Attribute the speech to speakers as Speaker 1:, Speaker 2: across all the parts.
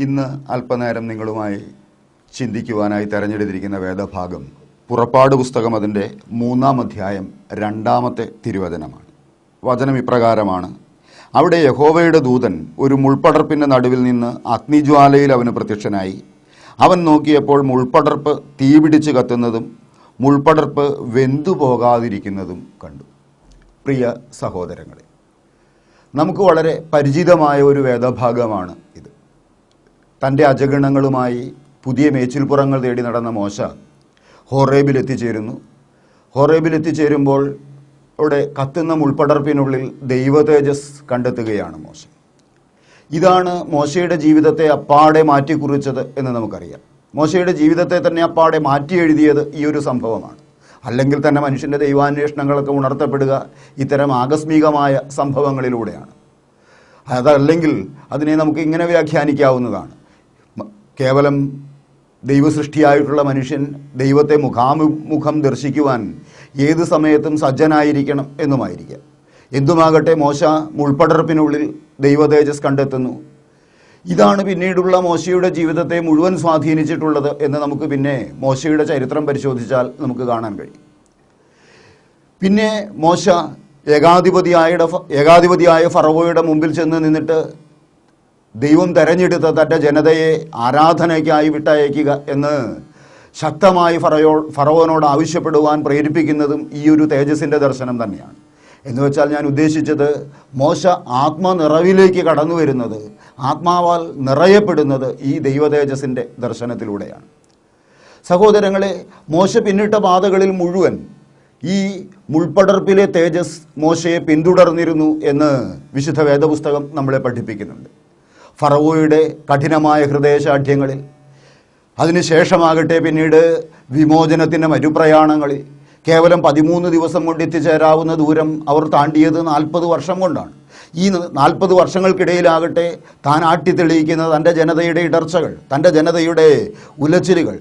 Speaker 1: ഇന്ന് അല്പനേരം നിങ്ങളുമായി ചിന്തിക്കുവാനായി തിരഞ്ഞെടുത്തിരിക്കുന്ന വേദഭാഗം പുറപ്പാട് പുസ്തകം അതിൻ്റെ 3-ാം അധ്യായം 2-ാമത്തെ തിരുവചനമാണ്. വചനം ഇപ്രകാരമാണ്: അവിടെ യഹോവയുടെ ദൂതൻ ഒരു മുൾപടർപ്പിൻ്റെ നടുവിൽ നിന്ന് അഗ്നിജ്വാലയിൽ അവന് പ്രത്യക്ഷനായി. അവൻ നോക്കിയപ്പോൾ മുൾപടർപ്പ് തീപിടിച്ച് കത്തുന്നതും മുൾപടർപ്പ് വെന്തുപോകാതിരിക്കുന്നതും കണ്ടു. പ്രിയ സഹോദരങ്ങളെ, നമുക്ക് വളരെ പരിചിതമായ ഒരു വേദഭാഗമാണ് ഇത്. തൻ്റെ അജഗണങ്ങളുമായി പുതിയ മേച്ചിൽപ്പുറങ്ങൾ തേടി നടന്ന മോശ ഹോറേബിലെത്തിച്ചേരുന്നു. ഹോറേബിലെത്തിച്ചേരുമ്പോൾ അവിടെ കത്തുന്ന മുൾപടർപ്പിനുള്ളിൽ ദൈവ തേജസ് കണ്ടെത്തുകയാണ് മോശ. ഇതാണ് മോശയുടെ ജീവിതത്തെ അപ്പാടെ മാറ്റിക്കുറിച്ചത് എന്ന് നമുക്കറിയാം. മോശയുടെ ജീവിതത്തെ തന്നെ അപ്പാടെ മാറ്റി എഴുതിയത് ഈ ഒരു സംഭവമാണ്. അല്ലെങ്കിൽ തന്നെ മനുഷ്യൻ്റെ ദൈവാന്വേഷണങ്ങളൊക്കെ ഉണർത്തപ്പെടുക ഇത്തരം ആകസ്മികമായ സംഭവങ്ങളിലൂടെയാണ്. അതല്ലെങ്കിൽ അതിനെ നമുക്ക് ഇങ്ങനെ വ്യാഖ്യാനിക്കാവുന്നതാണ്: കേവലം ദൈവസൃഷ്ടിയായിട്ടുള്ള മനുഷ്യൻ ദൈവത്തെ മുഖാമുഖം ദർശിക്കുവാൻ ഏത് സമയത്തും സജ്ജനായിരിക്കണം എന്നുമായിരിക്കാം. എന്തുമാകട്ടെ, മോശ മുൾപടർപ്പിനുള്ളിൽ ദൈവ തേജസ് കണ്ടെത്തുന്നു. ഇതാണ് പിന്നീടുള്ള മോശയുടെ ജീവിതത്തെ മുഴുവൻ സ്വാധീനിച്ചിട്ടുള്ളത് എന്ന് നമുക്ക് പിന്നെ മോശയുടെ ചരിത്രം പരിശോധിച്ചാൽ നമുക്ക് കാണാൻ കഴിയും. പിന്നെ മോശ ഏകാധിപതിയായ ഫറവോയുടെ മുമ്പിൽ ചെന്ന് നിന്നിട്ട് ദൈവം തെരഞ്ഞെടുത്ത തൻ്റെ ജനതയെ ആരാധനയ്ക്കായി വിട്ടയക്കുക എന്ന് ശക്തമായി ഫറവോനോട് ആവശ്യപ്പെടുവാൻ പ്രേരിപ്പിക്കുന്നതും ഈ ഒരു തേജസ്സിൻ്റെ ദർശനം തന്നെയാണ്. എന്ന് വെച്ചാൽ ഞാൻ ഉദ്ദേശിച്ചത്, മോശ ആത്മനിറവിലേക്ക് കടന്നു വരുന്നത്, ആത്മാവാൽ നിറയപ്പെടുന്നത് ഈ ദൈവ തേജസ്സിൻ്റെ ദർശനത്തിലൂടെയാണ്. സഹോദരങ്ങളെ, മോശ പിന്നിട്ട പാതകളിൽ മുഴുവൻ ഈ മുൾപടർപ്പിലെ തേജസ് മോശയെ പിന്തുടർന്നിരുന്നു എന്ന് വിശുദ്ധ വേദപുസ്തകം നമ്മളെ പഠിപ്പിക്കുന്നുണ്ട്. ഫറവോയുടെ കഠിനമായ ഹൃദയശാഠ്യങ്ങളിൽ, അതിനുശേഷമാകട്ടെ പിന്നീട് വിമോചനത്തിൻ്റെ മരുപ്രയാണങ്ങളിൽ കേവലം 13 ദിവസം കൊണ്ട് എത്തിച്ചേരാവുന്ന ദൂരം അവർ താണ്ടിയത് 40 വർഷം കൊണ്ടാണ്. ഈ 40 വർഷങ്ങൾക്കിടയിലാകട്ടെ താൻ ആട്ടിത്തെളിയിക്കുന്ന തൻ്റെ ജനതയുടെ ഇടർച്ചകൾ, തൻ്റെ ജനതയുടെ ഉലച്ചിലുകൾ,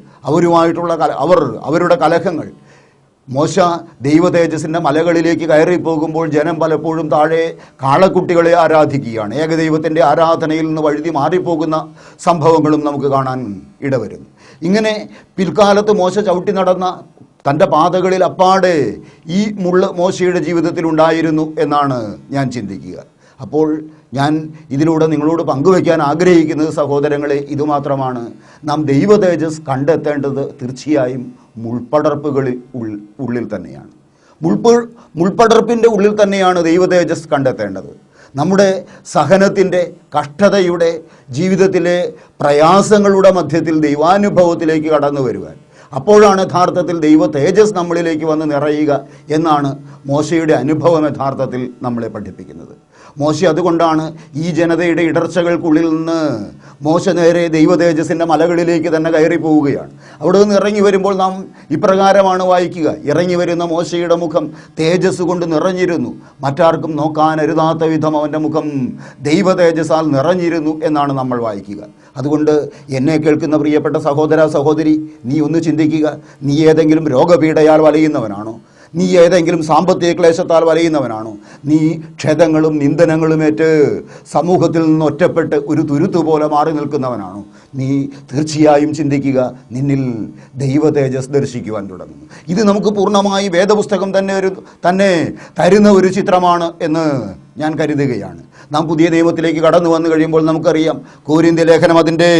Speaker 1: അവരുടെ കലഹങ്ങൾ. മോശ ദൈവ തേജസ്സിൻ്റെ മലകളിലേക്ക് കയറിപ്പോകുമ്പോൾ ജനം പലപ്പോഴും താഴെ കാളക്കുട്ടികളെ ആരാധിക്കുകയാണ്. ഏകദൈവത്തിൻ്റെ ആരാധനയിൽ നിന്ന് വഴുതി മാറിപ്പോകുന്ന സംഭവങ്ങളും നമുക്ക് കാണാൻ ഇടവരുന്നു. ഇങ്ങനെ പിൽക്കാലത്ത് മോശ ചവിട്ടി നടന്ന തൻ്റെ പാതകളിൽ അപ്പാടെ ഈ മുള്ള് മോശയുടെ ജീവിതത്തിൽ ഉണ്ടായിരുന്നു എന്നാണ് ഞാൻ ചിന്തിക്കുക. അപ്പോൾ ഞാൻ ഇതിലൂടെ നിങ്ങളോട് പങ്കുവയ്ക്കാൻ ആഗ്രഹിക്കുന്നത്, സഹോദരങ്ങളെ, ഇതുമാത്രമാണ്: നാം ദൈവ തേജസ് കണ്ടെത്തേണ്ടത് തീർച്ചയായും മുൾപടർപ്പുകളിൽ ഉള്ളിൽ തന്നെയാണ്. മുൾപടർപ്പിൻ്റെ ഉള്ളിൽ തന്നെയാണ് ദൈവ തേജസ് കണ്ടെത്തേണ്ടത്. നമ്മുടെ സഹനത്തിൻ്റെ, കഷ്ടതയുടെ, ജീവിതത്തിലെ പ്രയാസങ്ങളുടെ മധ്യത്തിൽ ദൈവാനുഭവത്തിലേക്ക് കടന്നു വരുവാൻ, അപ്പോഴാണ് യഥാർത്ഥത്തിൽ ദൈവ തേജസ് നമ്മളിലേക്ക് വന്ന് നിറയുക എന്നാണ് മോശയുടെ അനുഭവം യഥാർത്ഥത്തിൽ നമ്മളെ പഠിപ്പിക്കുന്നത്. മോശ അതുകൊണ്ടാണ് ഈ ജനതയുടെ ഇടർച്ചകൾക്കുള്ളിൽ നിന്ന് മോശ നേരെ ദൈവ തേജസ്സിൻ്റെ മലകളിലേക്ക് തന്നെ കയറി പോവുകയാണ്. അവിടെ നിന്ന് ഇറങ്ങി വരുമ്പോൾ നാം ഇപ്രകാരമാണ് വായിക്കുക: ഇറങ്ങി വരുന്ന മോശയുടെ മുഖം തേജസ് കൊണ്ട് നിറഞ്ഞിരുന്നു, മറ്റാർക്കും നോക്കാനരുതാത്ത വിധം അവൻ്റെ മുഖം ദൈവ തേജസ്സാൽ നിറഞ്ഞിരുന്നു എന്നാണ് നമ്മൾ വായിക്കുക. അതുകൊണ്ട് എന്നെ കേൾക്കുന്ന പ്രിയപ്പെട്ട സഹോദര സഹോദരി, നീ ഒന്ന് ചിന്തിക്കുക. നീ ഏതെങ്കിലും രോഗപീഠയാൽ വലയുന്നവനാണോ? നീ ഏതെങ്കിലും സാമ്പത്തിക ക്ലേശത്താൽ വലയുന്നവനാണോ? നീ ക്ഷതങ്ങളും നിന്ദനങ്ങളുമേറ്റ് സമൂഹത്തിൽ നിന്ന് ഒറ്റപ്പെട്ട് ഒരു തുരുത്തു പോലെ മാറി നിൽക്കുന്നവനാണോ? നീ തീർച്ചയായും ചിന്തിക്കുക, നിന്നിൽ ദൈവ തേജസ് ദർശിക്കുവാൻ തുടങ്ങുന്നു. ഇത് നമുക്ക് പൂർണ്ണമായി വേദപുസ്തകം തന്നെ തരുന്ന ഒരു ചിത്രമാണ് എന്ന് ഞാൻ കരുതുകയാണ്. നാം പുതിയ നിയമത്തിലേക്ക് കടന്നു വന്നു കഴിയുമ്പോൾ നമുക്കറിയാം, കൊരിന്ത്യർ ലേഖനം അതിൻ്റെ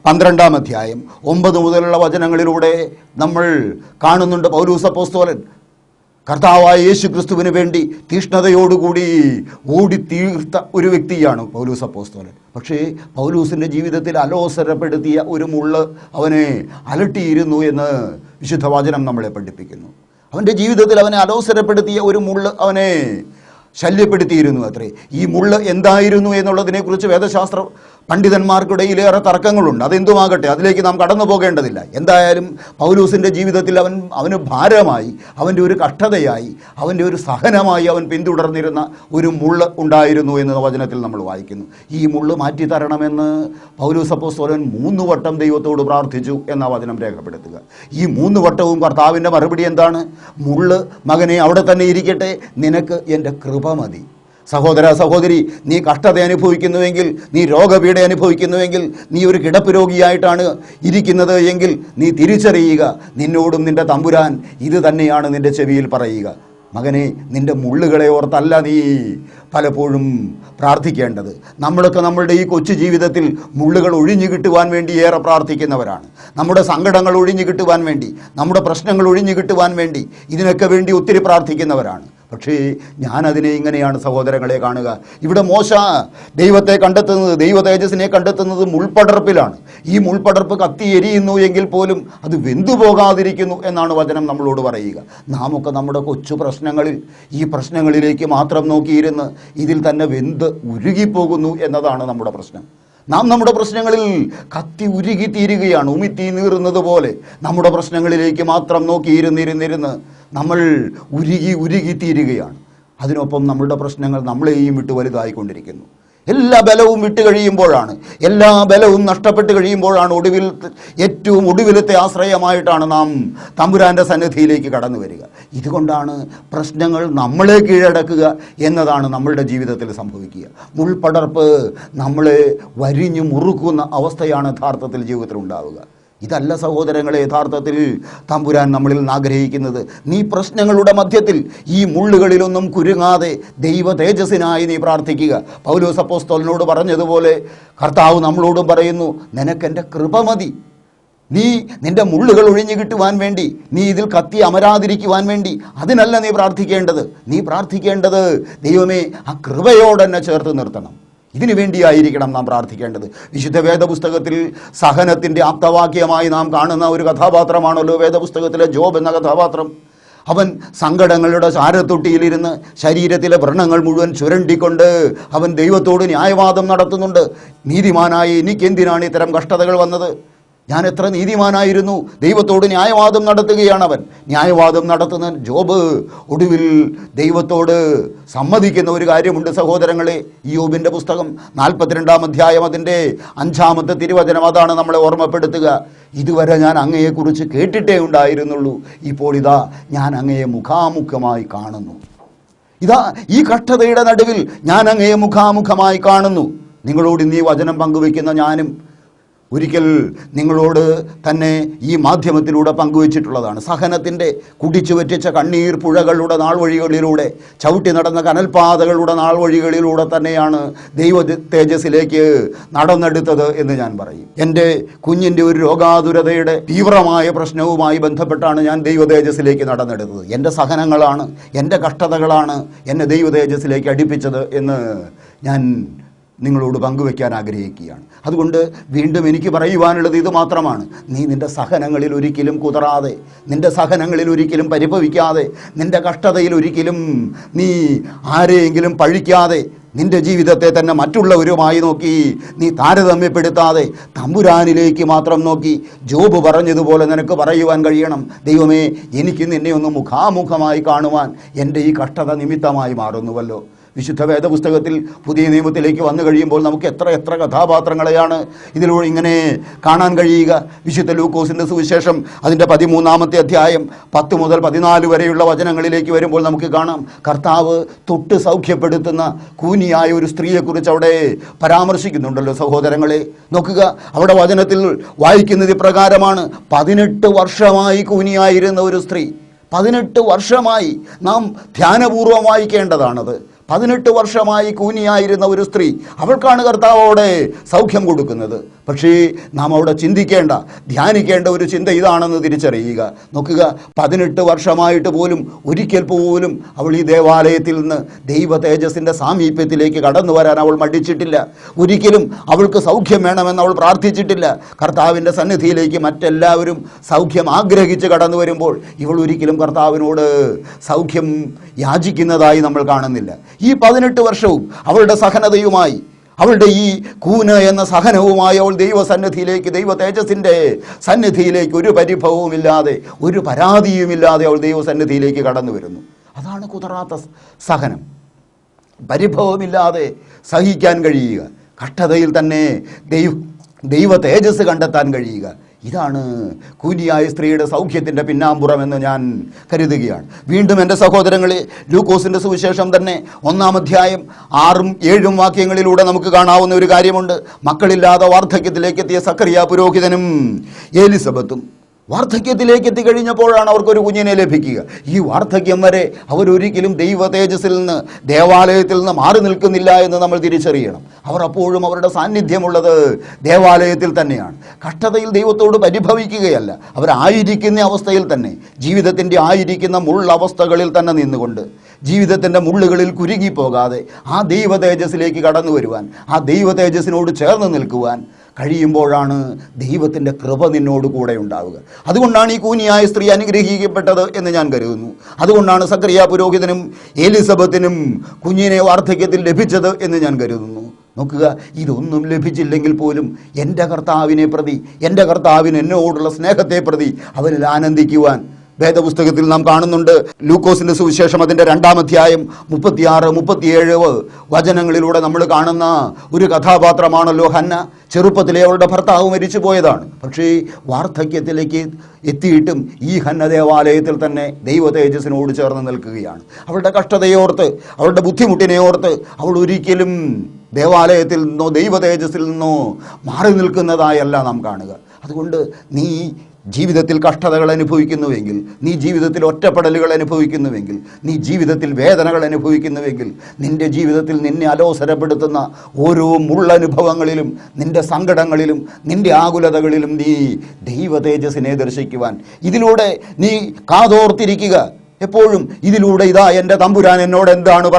Speaker 1: 12-ാം അധ്യായം 9 മുതലുള്ള വചനങ്ങളിലൂടെ നമ്മൾ കാണുന്നുണ്ട്, പൗലോസ് അപ്പോസ്തലൻ കർത്താവായ യേശു ക്രിസ്തുവിന് വേണ്ടി തീഷ്ണതയോടുകൂടി ഓടിത്തീർത്ത ഒരു വ്യക്തിയാണ് പൗലോസ് അപ്പോസ്തലൻ. പക്ഷേ പൗലോസിൻ്റെ ജീവിതത്തിൽ അലോസരപ്പെടുത്തിയ ഒരു മുള്ള് അവനെ അലട്ടിയിരുന്നു എന്ന് വിശുദ്ധ വചനം നമ്മളെ പഠിപ്പിക്കുന്നു. അവൻ്റെ ജീവിതത്തിൽ അവനെ അലോസരപ്പെടുത്തിയ ഒരു മുള്ള് അവനെ ശല്യപ്പെടുത്തിയിരുന്നു അത്രേ. ഈ മുള്ള് എന്തായിരുന്നു എന്നുള്ളതിനെക്കുറിച്ച് വേദശാസ്ത്ര പണ്ഡിതന്മാർക്കിടയിലേറെ തർക്കങ്ങളുണ്ട്. അതെന്തുമാകട്ടെ, അതിലേക്ക് നാം കടന്നു പോകേണ്ടതില്ല. എന്തായാലും പൗലോസിൻ്റെ ജീവിതത്തിൽ അവന് ഭാരമായി, അവൻ്റെ ഒരു കഷ്ടതയായി, അവൻ്റെ ഒരു സഹനമായി അവൻ പിന്തുടർന്നിരുന്ന ഒരു മുള്ള് ഉണ്ടായിരുന്നു എന്ന് വചനത്തിൽ നമ്മൾ വായിക്കുന്നു. ഈ മുള്ള് മാറ്റിത്തരണമെന്ന് പൗലോസ് അപ്പോസ്തലൻ 3 വട്ടം ദൈവത്തോട് പ്രാർത്ഥിച്ചു എന്ന വചനം രേഖപ്പെടുത്തുക. ഈ 3 വട്ടവും കർത്താവിൻ്റെ മറുപടി എന്താണ്? മുള്ള്, മകനെ അവിടെ തന്നെ ഇരിക്കട്ടെ, നിനക്ക് എൻ്റെ കൃപ മതി. സഹോദര സഹോദരി, നീ കഷ്ടത അനുഭവിക്കുന്നുവെങ്കിൽ, നീ രോഗപീഠ അനുഭവിക്കുന്നുവെങ്കിൽ, നീ ഒരു കിടപ്പ് രോഗിയായിട്ടാണ് ഇരിക്കുന്നത് എങ്കിൽ നീ തിരിച്ചറിയുക, നിന്നോടും നിൻ്റെ തമ്പുരാൻ ഇത് തന്നെയാണ് നിൻ്റെ ചെവിയിൽ പറയുക. മകനെ, നിൻ്റെ മുള്ളുകളെ ഓർത്തല്ല നീ പലപ്പോഴും പ്രാർത്ഥിക്കേണ്ടത്. നമ്മളൊക്കെ നമ്മളുടെ ഈ കൊച്ചു ജീവിതത്തിൽ മുള്ളുകൾ ഒഴിഞ്ഞു കിട്ടുവാൻ വേണ്ടി ഏറെ പ്രാർത്ഥിക്കുന്നവരാണ്. നമ്മുടെ സങ്കടങ്ങൾ ഒഴിഞ്ഞു കിട്ടുവാൻ വേണ്ടി, നമ്മുടെ പ്രശ്നങ്ങൾ ഒഴിഞ്ഞു കിട്ടുവാൻ വേണ്ടി, ഇതിനൊക്കെ വേണ്ടി ഒത്തിരി പ്രാർത്ഥിക്കുന്നവരാണ്. പക്ഷേ ഞാനതിനെ ഇങ്ങനെയാണ് സഹോദരങ്ങളെ കാണുക. ഇവിടെ മോശ ദൈവത്തെ കണ്ടെത്തുന്നത്, ദൈവ തേജസ്സിനെ കണ്ടെത്തുന്നത് മുൾപടർപ്പിലാണ്. ഈ മുൾപടർപ്പ് കത്തി എരിയുന്നു എങ്കിൽ പോലും അത് വെന്തുപോകാതിരിക്കുന്നു എന്നാണ് വചനം നമ്മളോട് പറയുക. നാമൊക്കെ നമ്മുടെ കൊച്ചു പ്രശ്നങ്ങളിൽ, ഈ പ്രശ്നങ്ങളിലേക്ക് മാത്രം നോക്കിയിരുന്ന് ഇതിൽ തന്നെ വെന്ത് ഉരുകിപ്പോകുന്നു എന്നതാണ് നമ്മുടെ പ്രശ്നം. നാം നമ്മുടെ പ്രശ്നങ്ങളിൽ കത്തി ഉരുകി തീരുകയാണ്. ഉമിത്തി നീറുന്നത് പോലെ നമ്മുടെ പ്രശ്നങ്ങളിലേക്ക് മാത്രം നോക്കിയിരുന്നിരുന്നിരുന്ന് നമ്മൾ ഉരുകി തീരുകയാണ്. അതിനൊപ്പം നമ്മളുടെ പ്രശ്നങ്ങൾ നമ്മളെയും വിട്ട് വലുതായിക്കൊണ്ടിരിക്കുന്നു. എല്ലാ ബലവും വിട്ട് കഴിയുമ്പോഴാണ്, എല്ലാ ബലവും നഷ്ടപ്പെട്ട് കഴിയുമ്പോഴാണ് ഏറ്റവും ഒടുവിലത്തെ ആശ്രയമായിട്ടാണ് നാം തമ്പുരാൻ്റെ സന്നിധിയിലേക്ക് കടന്നു വരിക. ഇതുകൊണ്ടാണ് പ്രശ്നങ്ങൾ നമ്മളെ കീഴടക്കുക എന്നതാണ് നമ്മളുടെ ജീവിതത്തിൽ സംഭവിക്കുക. മുൾപടർപ്പ് നമ്മളെ വരിഞ്ഞു മുറുക്കുന്ന അവസ്ഥയാണ് യഥാർത്ഥത്തിൽ ജീവിതത്തിൽ ഉണ്ടാവുക. ഇതല്ല സഹോദരങ്ങളെ യഥാർത്ഥത്തിൽ തമ്പുരാൻ നമ്മളിൽ നിന്ന് ആഗ്രഹിക്കുന്നത്. നീ പ്രശ്നങ്ങളുടെ മധ്യത്തിൽ ഈ മുള്ളുകളിലൊന്നും കുരുങ്ങാതെ ദൈവ തേജസ്സിനായി നീ പ്രാർത്ഥിക്കുക. പൗലോസ് അപ്പോസ്തലനോട് പറഞ്ഞതുപോലെ കർത്താവ് നമ്മളോടും പറയുന്നു, നിനക്കെൻ്റെ കൃപ മതി. നീ നിൻ്റെ മുള്ളുകൾ ഒഴിഞ്ഞു കിട്ടുവാൻ വേണ്ടി, നീ ഇതിൽ കത്തി അമരാതിരിക്കുവാൻ വേണ്ടി അതിനല്ല നീ പ്രാർത്ഥിക്കേണ്ടത്. നീ പ്രാർത്ഥിക്കേണ്ടത്, ദൈവമേ ആ കൃപയോടെന്നെ ചേർത്ത് നിർത്തണം. ഇതിനു വേണ്ടിയായിരിക്കണം നാം പ്രാർത്ഥിക്കേണ്ടത്. വിശുദ്ധ വേദപുസ്തകത്തിൽ സഹനത്തിൻ്റെ ആപ്തവാക്യമായി നാം കാണുന്ന ഒരു കഥാപാത്രമാണല്ലോ വേദപുസ്തകത്തിലെ ജോബ് എന്ന കഥാപാത്രം. അവൻ സങ്കടങ്ങളുടെ ചാരത്തൊട്ടിയിലിരുന്ന് ശരീരത്തിലെ വ്രണങ്ങൾ മുഴുവൻ ചുരണ്ടിക്കൊണ്ട് അവൻ ദൈവത്തോട് ന്യായവാദം നടത്തുന്നുണ്ട്. നീതിമാനായ എനിക്കെന്തിനാണ് ഇത്തരം കഷ്ടതകൾ വന്നത്? ഞാൻ എത്ര നീതിമാനായിരുന്നു, ദൈവത്തോട് ന്യായവാദം നടത്തുകയാണ് അവൻ. ന്യായവാദം നടത്തുന്ന ജോബ് ഒടുവിൽ ദൈവത്തോട് സമ്മതിക്കുന്ന ഒരു കാര്യമുണ്ട് സഹോദരങ്ങളെ. യോബിൻ്റെ പുസ്തകം 42-ാം അധ്യായം അതിൻ്റെ 5-ാമത്തെ തിരുവചനം അതാണ് നമ്മളെ ഓർമ്മപ്പെടുത്തുക. ഇതുവരെ ഞാൻ അങ്ങയെക്കുറിച്ച് കേട്ടിട്ടേ ഉണ്ടായിരുന്നുള്ളൂ, ഇപ്പോൾ ഇതാ ഞാൻ അങ്ങയെ മുഖാമുഖമായി കാണുന്നു. ഇതാ ഈ കഷ്ടതയുടെ നടുവിൽ ഞാൻ അങ്ങയെ മുഖാമുഖമായി കാണുന്നു. നിങ്ങളോട് ഇന്നീ വചനം പങ്കുവയ്ക്കുന്ന ഞാനും ഒരിക്കൽ നിങ്ങളോട് തന്നെ ഈ മാധ്യമത്തിലൂടെ പങ്കുവച്ചിട്ടുള്ളതാണ്. സഹനത്തിൻ്റെ കുടിച്ചു വറ്റിച്ച കണ്ണീർ പുഴകളുടെ നാൾവഴികളിലൂടെ, ചവിട്ടി നടന്ന കനൽപാതകളുടെ നാൾവഴികളിലൂടെ തന്നെയാണ് ദൈവ തേജസ്സിലേക്ക് നടന്നെടുത്തത് എന്ന് ഞാൻ പറയും. എൻ്റെ കുഞ്ഞിൻ്റെ ഒരു രോഗാതുരതയുടെ തീവ്രമായ പ്രശ്നവുമായി ബന്ധപ്പെട്ടാണ് ഞാൻ ദൈവ തേജസ്സിലേക്ക് നടന്നെടുത്തത്. എൻ്റെ സഹനങ്ങളാണ്, എൻ്റെ കഷ്ടതകളാണ് എന്നെ ദൈവ തേജസ്സിലേക്ക് അടുപ്പിച്ചത് എന്ന് ഞാൻ നിങ്ങളോട് പങ്കുവയ്ക്കാൻ ആഗ്രഹിക്കുകയാണ്. അതുകൊണ്ട് വീണ്ടും എനിക്ക് പറയുവാനുള്ളത് ഇത് മാത്രമാണ്. നീ നിൻ്റെ സഹനങ്ങളിൽ ഒരിക്കലും കുതറാതെ, നിൻ്റെ സഹനങ്ങളിൽ ഒരിക്കലും പരിഭവിക്കാതെ, നിൻ്റെ കഷ്ടതയിൽ ഒരിക്കലും നീ ആരെയെങ്കിലും പഴിക്കാതെ, നിൻ്റെ ജീവിതത്തെ തന്നെ മറ്റുള്ളവരുമായി നോക്കി നീ താരതമ്യപ്പെടുത്താതെ തമ്പുരാനിലേക്ക് മാത്രം നോക്കി ജോബ് പറഞ്ഞതുപോലെ നിനക്ക് പറയുവാൻ കഴിയണം, ദൈവമേ എനിക്ക് നിന്നെ ഒന്ന് മുഖാമുഖമായി കാണുവാൻ എൻ്റെ ഈ കഷ്ടത നിമിത്തമായി മാറുന്നുവല്ലോ. വിശുദ്ധ വേദപുസ്തകത്തിൽ പുതിയ നിയമത്തിലേക്ക് വന്നു കഴിയുമ്പോൾ നമുക്ക് എത്ര കഥാപാത്രങ്ങളെയാണ് ഇതിലൂടെ ഇങ്ങനെ കാണാൻ കഴിയുക. വിശുദ്ധ ലൂക്കോസിൻ്റെ സുവിശേഷം അതിൻ്റെ 13-ാമത്തെ അധ്യായം 10 മുതൽ 14 വരെയുള്ള വചനങ്ങളിലേക്ക് വരുമ്പോൾ നമുക്ക് കാണാം, കർത്താവ് തൊട്ട് സൗഖ്യപ്പെടുത്തുന്ന കൂനിയായ ഒരു സ്ത്രീയെക്കുറിച്ച് അവിടെ പരാമർശിക്കുന്നുണ്ടല്ലോ സഹോദരങ്ങളെ. നോക്കുക, അവിടെ വചനത്തിൽ വായിക്കുന്നത് ഇപ്രകാരമാണ്: 18 വർഷമായി കൂനിയായിരുന്ന ഒരു സ്ത്രീ. 18 വർഷമായി നാം ധ്യാനപൂർവം വായിക്കേണ്ടതാണത്. 18 വർഷമായി കൂനിയായിരുന്ന ഒരു സ്ത്രീ, അവൾക്കാണ് കർത്താവോടെ സൗഖ്യം കൊടുക്കുന്നത്. പക്ഷേ നാം അവിടെ ചിന്തിക്കേണ്ട, ധ്യാനിക്കേണ്ട ഒരു ചിന്ത ഇതാണെന്ന് തിരിച്ചറിയുക. നോക്കുക, 18 വർഷമായിട്ട് പോലും ഒരിക്കൽ പോലും അവൾ ഈ ദേവാലയത്തിൽ നിന്ന് ദൈവ തേജസ്സിൻ്റെ സാമീപ്യത്തിലേക്ക് കടന്നു വരാൻ അവൾ മടിച്ചിട്ടില്ല. ഒരിക്കലും അവൾക്ക് സൗഖ്യം വേണമെന്ന് അവൾ പ്രാർത്ഥിച്ചിട്ടില്ല. കർത്താവിൻ്റെ സന്നിധിയിലേക്ക് മറ്റെല്ലാവരും സൗഖ്യം ആഗ്രഹിച്ച് കടന്നു വരുമ്പോൾ ഇവൾ ഒരിക്കലും കർത്താവിനോട് സൗഖ്യം യാചിക്കുന്നതായി നമ്മൾ കാണുന്നില്ല. ഈ 18 വർഷവും അവളുടെ സഹനതയുമായി, അവളുടെ ഈ കൂന് എന്ന സഹനവുമായി അവൾ ദൈവസന്നിധിയിലേക്ക്, ദൈവ തേജസ്സിൻ്റെ സന്നിധിയിലേക്ക് ഒരു പരിഭവവുമില്ലാതെ, ഒരു പരാതിയുമില്ലാതെ അവൾ ദൈവസന്നിധിയിലേക്ക് കടന്നു വരുന്നു. അതാണ് കുതറാത്ത സഹനം. പരിഭവമില്ലാതെ സഹിക്കാൻ കഴിയുക, കഷ്ടതയിൽ തന്നെ ദൈവ തേജസ് കണ്ടെത്താൻ കഴിയുക. ഇതാണ് കൂനിയായ സ്ത്രീയുടെ സൗഖ്യത്തിൻ്റെ പിന്നാമ്പുറമെന്ന് ഞാൻ കരുതുകയാണ്. വീണ്ടും എൻ്റെ സഹോദരങ്ങളെ, ലൂക്കോസിൻ്റെ സുവിശേഷം തന്നെ 1-ാം അധ്യായം 6-7 വാക്യങ്ങളിലൂടെ നമുക്ക് കാണാവുന്ന ഒരു കാര്യമുണ്ട്. മക്കളില്ലാതെ വാർദ്ധക്യത്തിലേക്ക് എത്തിയ സക്കറിയ പുരോഹിതനും എലിസബത്തും വാർദ്ധക്യത്തിലേക്ക് എത്തിക്കഴിഞ്ഞപ്പോഴാണ് അവർക്കൊരു കുഞ്ഞിനെ ലഭിക്കുക. ഈ വാർദ്ധക്യം വരെ അവരൊരിക്കലും ദൈവ തേജസ്സിൽ നിന്ന്, ദേവാലയത്തിൽ നിന്ന് മാറി നിൽക്കുന്നില്ല എന്ന് നമ്മൾ തിരിച്ചറിയണം. അവർ അപ്പോഴും അവരുടെ സാന്നിധ്യമുള്ളത് ദേവാലയത്തിൽ തന്നെയാണ്. കഷ്ടതയിൽ ദൈവത്തോട് പരിഭവിക്കുകയല്ല, അവരായിരിക്കുന്ന അവസ്ഥയിൽ തന്നെ, ജീവിതത്തിൻ്റെ ആയിരിക്കുന്ന മുള്ളവസ്ഥകളിൽ തന്നെ നിന്നുകൊണ്ട്, ജീവിതത്തിൻ്റെ മുള്ളുകളിൽ കുരുങ്ങിപ്പോകാതെ ആ ദൈവ തേജസ്സിലേക്ക് കടന്നു വരുവാൻ, ആ ദൈവ തേജസ്സിനോട് ചേർന്ന് നിൽക്കുവാൻ കഴിയുമ്പോഴാണ് ദൈവത്തിൻ്റെ കൃപ നിന്നോട് കൂടെ ഉണ്ടാവുക. അതുകൊണ്ടാണ് ഈ കൂനിയായ സ്ത്രീ അനുഗ്രഹിക്കപ്പെട്ടത് എന്ന് ഞാൻ കരുതുന്നു. അതുകൊണ്ടാണ് സക്കറിയ പുരോഹിതനും എലിസബത്തിനും കുഞ്ഞിനെ വാർദ്ധക്യത്തിൽ ലഭിച്ചത് എന്ന് ഞാൻ കരുതുന്നു. നോക്കുക, ഇതൊന്നും ലഭിച്ചില്ലെങ്കിൽ പോലും എൻ്റെ കർത്താവിനെ പ്രതി, എൻ്റെ കർത്താവിന് എന്നോടുള്ള സ്നേഹത്തെ പ്രതി അവനിൽ ആനന്ദിക്കുവാൻ വേദപുസ്തകത്തിൽ നാം കാണുന്നുണ്ട്. ലൂക്കോസിൻ്റെ സുവിശേഷം അതിൻ്റെ 2-ാം അധ്യായം 36-37 വചനങ്ങളിലൂടെ നമ്മൾ കാണുന്ന ഒരു കഥാപാത്രമാണല്ലോ ഹന്ന. ചെറുപ്പത്തിലെ അവളുടെ ഭർത്താവ് മരിച്ചു പോയതാണ്. പക്ഷേ വാർദ്ധക്യത്തിലേക്ക് എത്തിയിട്ടും ഈ ഹന്ന ദേവാലയത്തിൽ തന്നെ ദൈവ തേജസ്സിനോട് ചേർന്ന് നിൽക്കുകയാണ്. അവളുടെ കഷ്ടതയോർത്ത്, അവളുടെ ബുദ്ധിമുട്ടിനെ ഓർത്ത് അവൾ ഒരിക്കലും ദേവാലയത്തിൽ നിന്നോ ദൈവ തേജസ്സിൽ നിന്നോ മാറി നിൽക്കുന്നതായല്ല നാം കാണുക. അതുകൊണ്ട് നീ ജീവിതത്തിൽ കഷ്ടതകൾ അനുഭവിക്കുന്നുവെങ്കിൽ, നീ ജീവിതത്തിൽ ഒറ്റപ്പെടലുകൾ അനുഭവിക്കുന്നുവെങ്കിൽ, നീ ജീവിതത്തിൽ വേദനകൾ അനുഭവിക്കുന്നുവെങ്കിൽ, നിൻ്റെ ജീവിതത്തിൽ നിന്നെ അലോസരപ്പെടുത്തുന്ന ഓരോ മുള്ളനുഭവങ്ങളിലും, നിൻ്റെ സങ്കടങ്ങളിലും, നിൻ്റെ ആകുലതകളിലും നീ ദൈവ തേജസ്സിനെ ദർശിക്കുവാൻ ഇതിലൂടെ നീ കാതോർത്തിരിക്കുക. എപ്പോഴും ഇതിലൂടെ ഇതാ എൻ്റെ തമ്പുരാൻ എന്നോട് എന്താണ്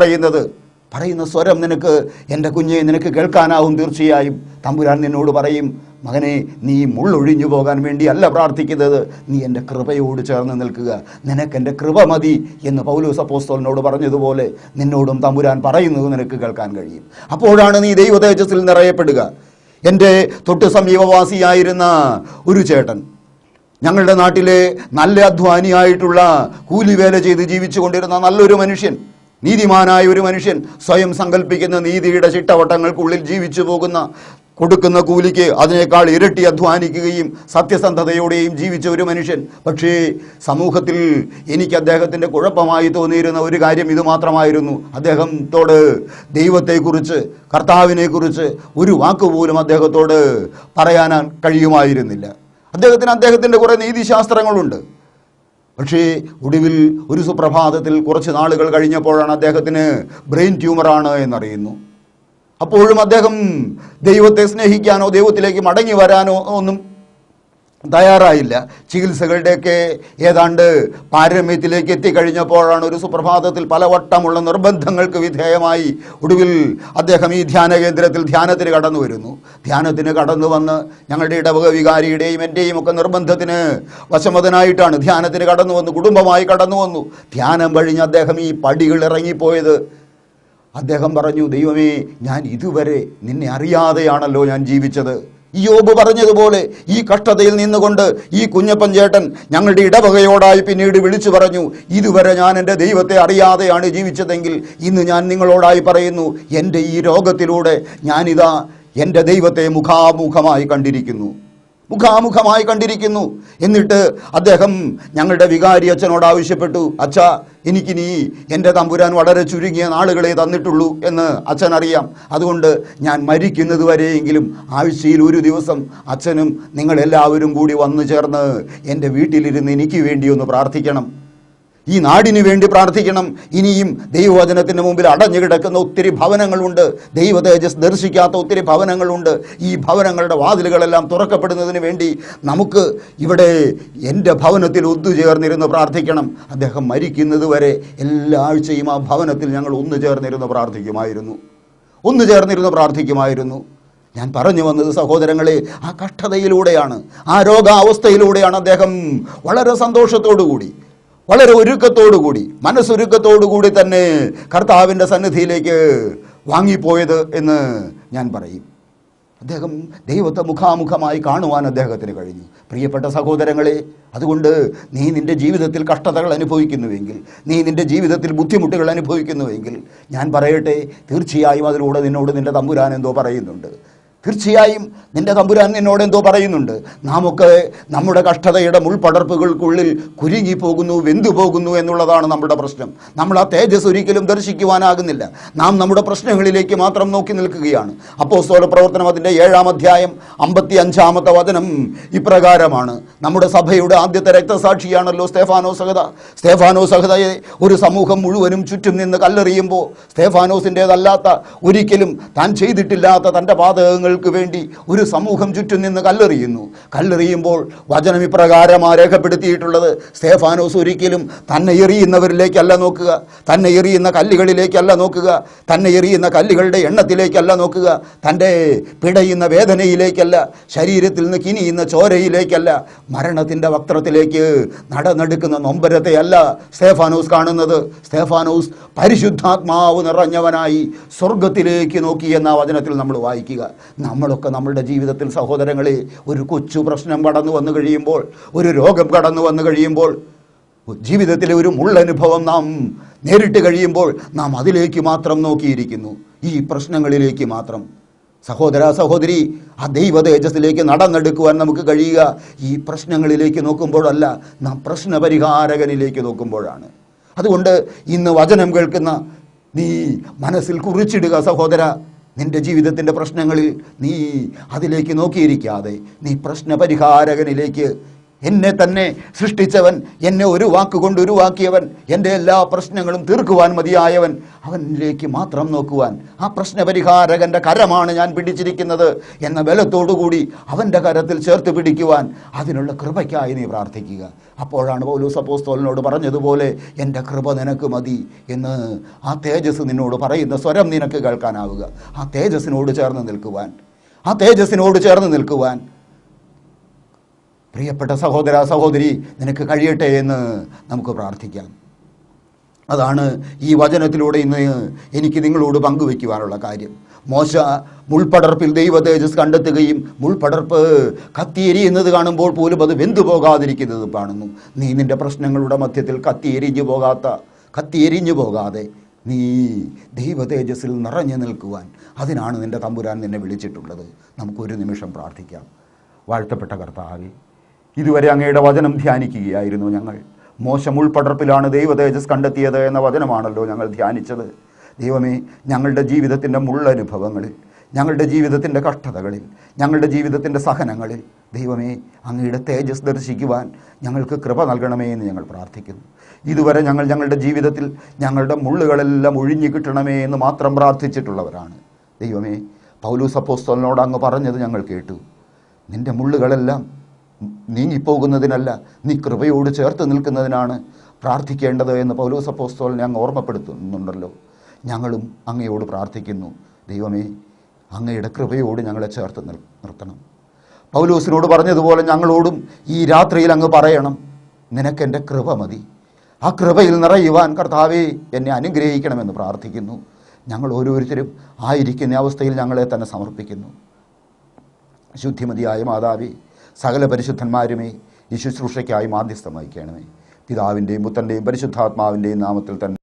Speaker 1: പറയുന്ന സ്വരം നിനക്ക്, എൻ്റെ കുഞ്ഞെ, നിനക്ക് കേൾക്കാനാവും. തീർച്ചയായും തമ്പുരാൻ നിന്നോട് പറയും, മകനെ, നീ മുള്ളൊഴിഞ്ഞു പോകാൻ വേണ്ടിയല്ല പ്രാർത്ഥിക്കുന്നത്, നീ എൻ്റെ കൃപയോട് ചേർന്ന് നിൽക്കുക, നിനക്കെൻ്റെ കൃപ മതി എന്ന് പൗലോസ് അപ്പോസ്തലനോട് പറഞ്ഞതുപോലെ നിന്നോടും തമ്പുരാൻ പറയുന്നത് നിനക്ക് കേൾക്കാൻ കഴിയും. അപ്പോഴാണ് നീ ദൈവ തേജസ്സിൽ നിറയപ്പെടുക. എൻ്റെ തൊട്ട് സമീപവാസിയായിരുന്ന ഒരു ചേട്ടൻ, ഞങ്ങളുടെ നാട്ടിലെ നല്ല അധ്വാനിയായിട്ടുള്ള കൂലിവേല ചെയ്ത് ജീവിച്ചു കൊണ്ടിരുന്ന നല്ലൊരു മനുഷ്യൻ, നീതിമാനായ ഒരു മനുഷ്യൻ, സ്വയം സങ്കല്പിക്കുന്ന നീതിയുടെ ചിട്ടവട്ടങ്ങൾക്കുള്ളിൽ ജീവിച്ചു പോകുന്ന, കൊടുക്കുന്ന കൂലിക്ക് അതിനേക്കാൾ ഇരട്ടി അധ്വാനിക്കുകയും സത്യസന്ധതയോടെയും ജീവിച്ച ഒരു മനുഷ്യൻ. പക്ഷേ സമൂഹത്തിൽ എനിക്ക് അദ്ദേഹത്തിൻ്റെ കുഴപ്പമായി തോന്നിയിരുന്ന ഒരു കാര്യം ഇത് മാത്രമായിരുന്നു. അദ്ദേഹത്തോട് ദൈവത്തെക്കുറിച്ച്, കർത്താവിനെക്കുറിച്ച് ഒരു വാക്കുപോലും അദ്ദേഹത്തോട് പറയാൻ കഴിയുമായിരുന്നില്ല. അദ്ദേഹത്തിൻ്റെ കുറേ നീതിശാസ്ത്രങ്ങളുണ്ട്. പക്ഷേ ഒടുവിൽ ഒരു സുപ്രഭാതത്തിൽ കുറച്ച് നാളുകൾ കഴിഞ്ഞപ്പോഴാണ് അദ്ദേഹത്തിന് ബ്രെയിൻ ട്യൂമറാണ് എന്നറിയുന്നു. അപ്പോഴും അദ്ദേഹം ദൈവത്തെ സ്നേഹിക്കാനോ ദൈവത്തിലേക്ക് മടങ്ങി വരാനോ ഒന്നും തയ്യാറായില്ല. ചികിത്സകളുടെയൊക്കെ ഏതാണ്ട് പാരമ്യത്തിലേക്ക് എത്തിക്കഴിഞ്ഞപ്പോഴാണ് ഒരു സുപ്രഭാതത്തിൽ പലവട്ടമുള്ള നിർബന്ധങ്ങൾക്ക് വിധേയമായി ഒടുവിൽ അദ്ദേഹം ഈ ധ്യാന കേന്ദ്രത്തിൽ ധ്യാനത്തിന് കടന്നു വരുന്നു. ധ്യാനത്തിന് കടന്നു വന്ന് ഞങ്ങളുടെ ഇടവക വികാരിയുടെയും എൻ്റെയും ഒക്കെ നിർബന്ധത്തിന് വശമതനായിട്ടാണ് ധ്യാനത്തിന് കടന്നു വന്നു, കുടുംബമായി കടന്നു വന്നു. ധ്യാനം കഴിഞ്ഞ് അദ്ദേഹം ഈ പടികൾ ഇറങ്ങിപ്പോയത് അദ്ദേഹം പറഞ്ഞു, ദൈവമേ, ഞാൻ ഇതുവരെ നിന്നെ അറിയാതെയാണല്ലോ ഞാൻ ജീവിച്ചത്. യോബ് പറഞ്ഞതുപോലെ ഈ കഷ്ടതയിൽ നിന്നുകൊണ്ട് ഈ കുഞ്ഞപ്പൻ ചേട്ടൻ ഞങ്ങളുടെ ഇടവകയോടായി പിന്നീട് വിളിച്ചു പറഞ്ഞു, ഇതുവരെ ഞാൻ എൻ്റെ ദൈവത്തെ അറിയാതെയാണ് ജീവിച്ചതെങ്കിൽ ഇന്ന് ഞാൻ നിങ്ങളോടായി പറയുന്നു, എൻ്റെ ഈ രോഗത്തിലൂടെ ഞാനിതാ എൻ്റെ ദൈവത്തെ മുഖാമുഖമായി കണ്ടിരിക്കുന്നു. എന്നിട്ട് അദ്ദേഹം ഞങ്ങളുടെ വികാരി അച്ഛനോട് ആവശ്യപ്പെട്ടു, അച്ഛാ, എനിക്കിനി എൻ്റെ തമ്പുരാൻ വളരെ ചുരുങ്ങിയ നാളുകളെ തന്നിട്ടുള്ളൂ എന്ന് അച്ഛനറിയാം. അതുകൊണ്ട് ഞാൻ മരിക്കുന്നത് വരെയെങ്കിലും ആഴ്ചയിൽ ഒരു ദിവസം അച്ഛനും നിങ്ങളെല്ലാവരും കൂടി വന്നു ചേർന്ന് എൻ്റെ വീട്ടിലിരുന്ന് എനിക്ക് വേണ്ടി ഒന്ന് പ്രാർത്ഥിക്കണം, ഈ നാടിന് വേണ്ടി പ്രാർത്ഥിക്കണം. ഇനിയും ദൈവവചനത്തിൻ്റെ മുമ്പിൽ അടഞ്ഞു കിടക്കുന്ന ഒത്തിരി ഭവനങ്ങളുണ്ട്, ദൈവ തേജസ് ദർശിക്കാത്ത ഒത്തിരി ഭവനങ്ങളുണ്ട്. ഈ ഭവനങ്ങളുടെ വാതിലുകളെല്ലാം തുറക്കപ്പെടുന്നതിന് വേണ്ടി നമുക്ക് ഇവിടെ എൻ്റെ ഭവനത്തിൽ ഒത്തുചേർന്നിരുന്ന് പ്രാർത്ഥിക്കണം. അദ്ദേഹം മരിക്കുന്നത് വരെ എല്ലാ ആഴ്ചയും ആ ഭവനത്തിൽ ഞങ്ങൾ ഒന്നുചേർന്നിരുന്ന് പ്രാർത്ഥിക്കുമായിരുന്നു. ഞാൻ പറഞ്ഞു വന്നത് സഹോദരങ്ങളെ, ആ കഷ്ടതയിലൂടെയാണ്, ആ രോഗാവസ്ഥയിലൂടെയാണ് അദ്ദേഹം വളരെ സന്തോഷത്തോടുകൂടി, വളരെ ഒരുക്കത്തോടുകൂടി, മനസ്സൊരുക്കത്തോടുകൂടി തന്നെ കർത്താവിൻ്റെ സന്നിധിയിലേക്ക് വാങ്ങിപ്പോയത് എന്ന് ഞാൻ പറയും. അദ്ദേഹം ദൈവത്തെ മുഖാമുഖമായി കാണുവാൻ അദ്ദേഹത്തിന് കഴിഞ്ഞു. പ്രിയപ്പെട്ട സഹോദരങ്ങളെ, അതുകൊണ്ട് നീ നിൻ്റെ ജീവിതത്തിൽ കഷ്ടതകൾ അനുഭവിക്കുന്നുവെങ്കിൽ, നീ നിൻ്റെ ജീവിതത്തിൽ ബുദ്ധിമുട്ടുകൾ അനുഭവിക്കുന്നുവെങ്കിൽ, ഞാൻ പറയട്ടെ, തീർച്ചയായും അതിലൂടെ നിന്നോട് നിൻ്റെ തമ്പുരാൻ എന്തോ പറയുന്നുണ്ട്. തീർച്ചയായും നിന്റെ തമ്പുരാൻ നിന്നോട് എന്തോ പറയുന്നുണ്ട്. നാം ഒക്കെ നമ്മുടെ കഷ്ടതയുടെ മുൾപടർപ്പുകൾക്കുള്ളിൽ കുരുങ്ങിപ്പോകുന്നു, വെന്തുപോകുന്നു എന്നുള്ളതാണ് നമ്മുടെ പ്രശ്നം. നമ്മൾ ആ തേജസ് ഒരിക്കലും ദർശിക്കുവാനാകുന്നില്ല. നാം നമ്മുടെ പ്രശ്നങ്ങളിലേക്ക് മാത്രം നോക്കി നിൽക്കുകയാണ്. അപ്പോസ്തല പ്രവർത്തനം അതിൻ്റെ 7-ാം അധ്യായം 55-ാമത്തെ വചനം ഇപ്രകാരമാണ്. നമ്മുടെ സഭയുടെ ആദ്യത്തെ രക്തസാക്ഷിയാണല്ലോ സ്തേഫാനോസ് സഹത. സ്തേഫാനോസ് സഹതയെ ഒരു സമൂഹം മുഴുവനും ചുറ്റും നിന്ന് കല്ലെറിയുമ്പോൾ സ്തേഫാനോസിൻ്റേതല്ലാത്ത, ഒരിക്കലും താൻ ചെയ്തിട്ടില്ലാത്ത തൻ്റെ പാതകങ്ങൾക്ക് വേണ്ടി ഒരു സമൂഹം ചുറ്റും നിന്ന് കല്ലെറിയുമ്പോൾ വചനം ഇപ്രകാരമാ രേഖപ്പെടുത്തിയിട്ടുള്ളത്. സ്തേഫാനോസ് ഒരിക്കലും തന്നെ എറിയുന്നവരിലേക്കല്ല നോക്കുക, തന്നെ എറിയുന്ന കല്ലുകളിലേക്കല്ല നോക്കുക, തന്നെ എറിയുന്ന കല്ലുകളുടെ എണ്ണത്തിലേക്കല്ല നോക്കുക, തൻ്റെ പിടയുന്ന വേദനയിലേക്കല്ല, ശരീരത്തിൽ നിന്ന് കിനിയുന്ന ചോരയിലേക്കല്ല, മരണത്തിൻ്റെ വക്ത്രത്തിലേക്ക് നടന്നെടുക്കുന്ന നൊമ്പരത്തെയല്ല സ്തേഫാനോസ് കാണുന്നത്. സ്തേഫാനോസ് പരിശുദ്ധാത്മാവ് നിറഞ്ഞവനായി സ്വർഗത്തിലേക്ക് നോക്കി എന്ന വചനത്തിൽ നമ്മൾ വായിക്കുക. നമ്മളൊക്കെ നമ്മളുടെ ജീവിതത്തിൽ സഹോദരങ്ങളെ, ഒരു കൊച്ചു പ്രശ്നം കടന്നു വന്നു കഴിയുമ്പോൾ, ഒരു രോഗം കടന്നു വന്നു കഴിയുമ്പോൾ, ജീവിതത്തിലെ ഒരു മുള്ളനുഭവം നാം നേരിട്ട് കഴിയുമ്പോൾ നാം അതിലേക്ക് മാത്രം നോക്കിയിരിക്കുന്നു, ഈ പ്രശ്നങ്ങളിലേക്ക് മാത്രം. സഹോദര സഹോദരി, ആ ദൈവ തേജസ്സിലേക്ക് നടന്നെടുക്കുവാൻ നമുക്ക് കഴിയുക ഈ പ്രശ്നങ്ങളിലേക്ക് നോക്കുമ്പോഴല്ല, നാം പ്രശ്നപരിഹാരകനിലേക്ക് നോക്കുമ്പോഴാണ്. അതുകൊണ്ട് ഇന്ന് വചനം കേൾക്കുന്ന നീ മനസ്സിൽ കുറിച്ചിടുക സഹോദര, നിൻ്റെ ജീവിതത്തിൻ്റെ പ്രശ്നങ്ങളിൽ നീ അതിലേക്ക് നോക്കിയിരിക്കാതെ നീ പ്രശ്നപരിഹാരകനിലേക്ക്, എന്നെ തന്നെ സൃഷ്ടിച്ചവൻ, എന്നെ ഒരു വാക്കുകൊണ്ട് ഉരുവാക്കിയവൻ, എൻ്റെ എല്ലാ പ്രശ്നങ്ങളും തീർക്കുവാൻ മതിയായവൻ, അവനിലേക്ക് മാത്രം നോക്കുവാൻ, ആ പ്രശ്നപരിഹാരകൻ്റെ കരമാണ് ഞാൻ പിടിച്ചിരിക്കുന്നത് എന്ന ബലത്തോടുകൂടി അവൻ്റെ കരത്തിൽ ചേർത്ത് പിടിക്കുവാൻ, അതിനുള്ള കൃപയ്ക്കായി നീ പ്രാർത്ഥിക്കുക. അപ്പോഴാണ് പൗലോസ് അപ്പോസ്തലനോട് പറഞ്ഞതുപോലെ എൻ്റെ കൃപ നിനക്ക് മതി എന്ന് ആ തേജസ് നിന്നോട് പറയുന്ന സ്വരം നിനക്ക് കേൾക്കാനാവുക. ആ തേജസ്സിനോട് ചേർന്ന് നിൽക്കുവാൻ പ്രിയപ്പെട്ട സഹോദര സഹോദരി, നിനക്ക് കഴിയട്ടെ എന്ന് നമുക്ക് പ്രാർത്ഥിക്കാം. അതാണ് ഈ വചനത്തിലൂടെ ഇന്ന് എനിക്ക് നിങ്ങളോട് പങ്കുവയ്ക്കുവാനുള്ള കാര്യം. മോശ മുൾപടർപ്പിൽ ദൈവ തേജസ് കണ്ടെത്തുകയും മുൾപടർപ്പ് കത്തിയെരിയുന്നത് കാണുമ്പോൾ പോലും അത് വെന്തുപോകാതിരിക്കുന്നത് കാണുന്നു. നീ നിൻ്റെ പ്രശ്നങ്ങളുടെ മധ്യത്തിൽ കത്തിയെരിഞ്ഞു പോകാതെ നീ ദൈവ തേജസ്സിൽ നിറഞ്ഞു നിൽക്കുവാൻ, അതിനാണ് നിൻ്റെ തമ്പുരാൻ നിന്നെ വിളിച്ചിട്ടുള്ളത്. നമുക്കൊരു നിമിഷം പ്രാർത്ഥിക്കാം. വാഴ്ത്തപ്പെട്ട കർത്താവേ, ഇതുവരെ അങ്ങയുടെ വചനം ധ്യാനിക്കുകയായിരുന്നു ഞങ്ങൾ. മോശ മുൾപടർപ്പിലാണ് ദൈവ തേജസ് കണ്ടെത്തിയത് എന്ന വചനമാണല്ലോ ഞങ്ങൾ ധ്യാനിച്ചത്. ദൈവമേ, ഞങ്ങളുടെ ജീവിതത്തിൻ്റെ മുള്ളനുഭവങ്ങളിൽ, ഞങ്ങളുടെ ജീവിതത്തിൻ്റെ കഷ്ടതകളിൽ, ഞങ്ങളുടെ ജീവിതത്തിൻ്റെ സഹനങ്ങളിൽ ദൈവമേ അങ്ങയുടെ തേജസ് ദർശിക്കുവാൻ ഞങ്ങൾക്ക് കൃപ നൽകണമേ എന്ന് ഞങ്ങൾ പ്രാർത്ഥിക്കുന്നു. ഇതുവരെ ഞങ്ങളുടെ ജീവിതത്തിൽ ഞങ്ങളുടെ മുള്ളുകളെല്ലാം ഒഴിഞ്ഞു കിട്ടണമേ എന്ന് മാത്രം പ്രാർത്ഥിച്ചിട്ടുള്ളവരാണ്. ദൈവമേ, പൗലോസ് അപ്പോസ്തലനോട് അങ്ങ് പറഞ്ഞത് ഞങ്ങൾ കേട്ടു. നിൻ്റെ മുള്ളുകളെല്ലാം നീങ്ങിപ്പോകുന്നതിനല്ല, നീ കൃപയോട് ചേർത്ത് നിൽക്കുന്നതിനാണ് പ്രാർത്ഥിക്കേണ്ടത് എന്ന് പൗലോസ് അപ്പോസ്തലനെ അങ്ങ് ഓർമ്മപ്പെടുത്തുന്നുണ്ടല്ലോ. ഞങ്ങളും അങ്ങയോട് പ്രാർത്ഥിക്കുന്നു. ദൈവമേ, അങ്ങയുടെ കൃപയോട് ഞങ്ങളെ ചേർത്ത് നിർത്തണം. പൗലോസിനോട് പറഞ്ഞതുപോലെ ഞങ്ങളോടും ഈ രാത്രിയിൽ അങ്ങ് പറയണം, നിനക്കെൻ്റെ കൃപ മതി. ആ കൃപയിൽ നിറയുവാൻ കർത്താവേ എന്നെ അനുഗ്രഹിക്കണമെന്ന് പ്രാർത്ഥിക്കുന്നു. ഞങ്ങൾ ഓരോരുത്തരും ആയിരിക്കുന്ന അവസ്ഥയിൽ ഞങ്ങളെ തന്നെ സമർപ്പിക്കുന്നു. ശുദ്ധിമതിയായ മാതാവേ, സകല പരിശുദ്ധന്മാരുമേ ഈ ശുശ്രൂഷയ്ക്കായി മാധ്യസ്ഥം വഹിക്കണമേ. പിതാവിൻ്റെയും പുത്രൻ്റെയും പരിശുദ്ധാത്മാവിൻ്റെയും നാമത്തിൽ തന്നെ.